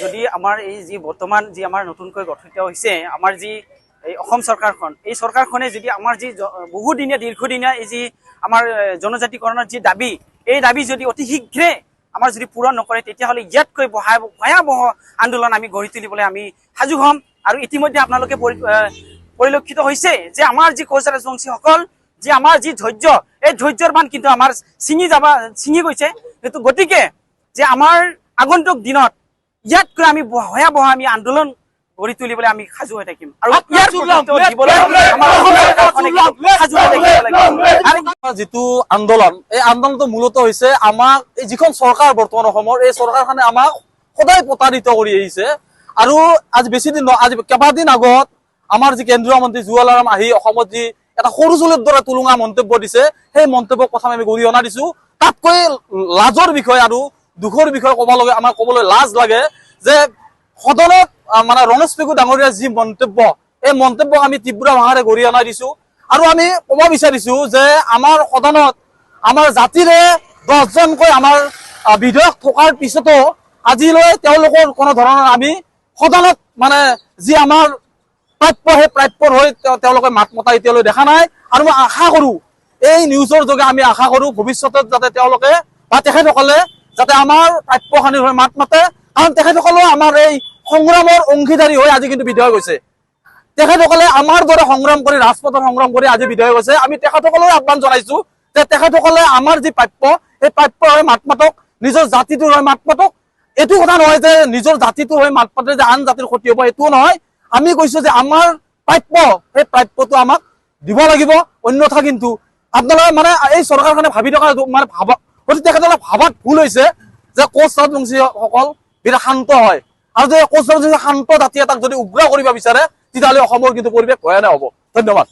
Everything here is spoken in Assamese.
যদি আমাৰ এই যি বৰ্তমান যি আমাৰ নতুনকৈ গঠিত হৈছে আমাৰ যি এই অসম চৰকাৰখন এই চৰকাৰখনে যদি আমাৰ যি বহুদিনীয়া দীৰ্ঘদিনীয়া এই যি আমাৰ জনজাতিকৰণৰ যি দাবী এই দাবী যদি অতি শীঘ্ৰে আমাৰ যদি পূৰণ নকৰে তেতিয়াহ'লে ইয়াতকৈ ভয়াৱহ আন্দোলন আমি গঢ়ি তুলিবলৈ আমি সাজু হ'ম। আৰু ইতিমধ্যে আপোনালোকে পৰিলক্ষিত হৈছে যে আমাৰ যি কোচ ৰাজবংশীসকল যে আমাৰ যি ধৈৰ্য এই ধৈৰ্যৰ মান কিন্তু আমাৰ ছিঙি গৈছে। গতিকে যে আমাৰ আগন্তুক দিনত ইয়াতকৈ আমি ভয়াৱহ আমি আন্দোলন গঢ়ি তুলিবলৈ আমি সাজু হৈ থাকিম আৰু যিটো আন্দোলন এই আন্দোলনটো মূলত হৈছে আমাক এই যিখন চৰকাৰ বৰ্তমান অসমৰ এই চৰকাৰখনে আমাক সদায় প্ৰতাৰিত কৰি আহিছে। আৰু আজি বেছি দিন আজি কেইবাদিন আগত আমাৰ যি কেন্দ্ৰীয় মন্ত্ৰী জুৱেলাৰাম আহি অসমত যি এটা সৰু চুলিৰ দৰে তুলুঙা মন্তব্য দিছে সেই মন্তব্যক প্ৰথমে আমি গৰিহণা দিছো। তাতকৈ লাজৰ বিষয় আৰু দুখৰ বিষয় আমাৰ ক'বলৈ লাজ লাগে যে সদনত মানে ৰমেশ পেগু ডাঙৰীয়াৰ যি মন্তব্য এই মন্তব্যক আমি তীব্ৰ ভাষাৰে গৰিহণা দিছো। আৰু আমি ক'ব বিচাৰিছো যে আমাৰ সদনত আমাৰ জাতিৰে 10জনকৈ আমাৰ বিধায়ক থকাৰ পিছতো আজিলৈ তেওঁলোকৰ কোনো ধৰণৰ আমি সদনত মানে যি আমাৰ প্ৰাপ্য সেই প্ৰাপ্যৰ হৈ তেওঁলোকে মাত মতা এতিয়ালৈ দেখা নাই। আৰু মই আশা কৰো এই নিউজৰ যোগে আমি আশা কৰো ভৱিষ্যতে যাতে তেওঁলোকে বা তেখেতসকলে যাতে আমাৰ প্ৰাপ্যখানিৰ হৈ মাত মাতে। কাৰণ তেখেতসকলেও আমাৰ এই সংগ্ৰামৰ অংশীদাৰী হৈ আজি কিন্তু বিধেয় গৈছে। তেখেতসকলে আমাৰ দৰে সংগ্ৰাম কৰি ৰাজপথৰ সংগ্ৰাম কৰি আজি বিধেয় গৈছে। আমি তেখেতসকলেও আহ্বান জনাইছো যে তেখেতসকলে আমাৰ যি প্ৰাপ্য সেই প্ৰাপ্যৰ হৈ মাত মাতক, নিজৰ জাতিটোৰ হৈ মাত মাতক। এইটো কথা নহয় যে নিজৰ জাতিটোৰ হৈ মাত মাতে যে আন জাতিৰ ক্ষতি হ'ব, এইটোও নহয়। আমি কৈছো যে আমাৰ প্ৰাপ্য সেই প্ৰাপ্যটো আমাক দিব লাগিব, অন্যথা কিন্তু আপোনালোকে মানে এই চৰকাৰখনে ভাবি থকা মানে গতিকে তেখেতসকলে ভাবাত ভুল হৈছে যে কোচ ৰাজবংশীসকল বিৰাট শান্ত হয়। আৰু যদি কোচ ৰাজবংশী শান্ত জাতি এটাক যদি উগ্ৰ কৰিব বিচাৰে তেতিয়াহ'লে অসমৰ কিন্তু পৰিৱেশ ভয়ানক হ'ব। ধন্যবাদ।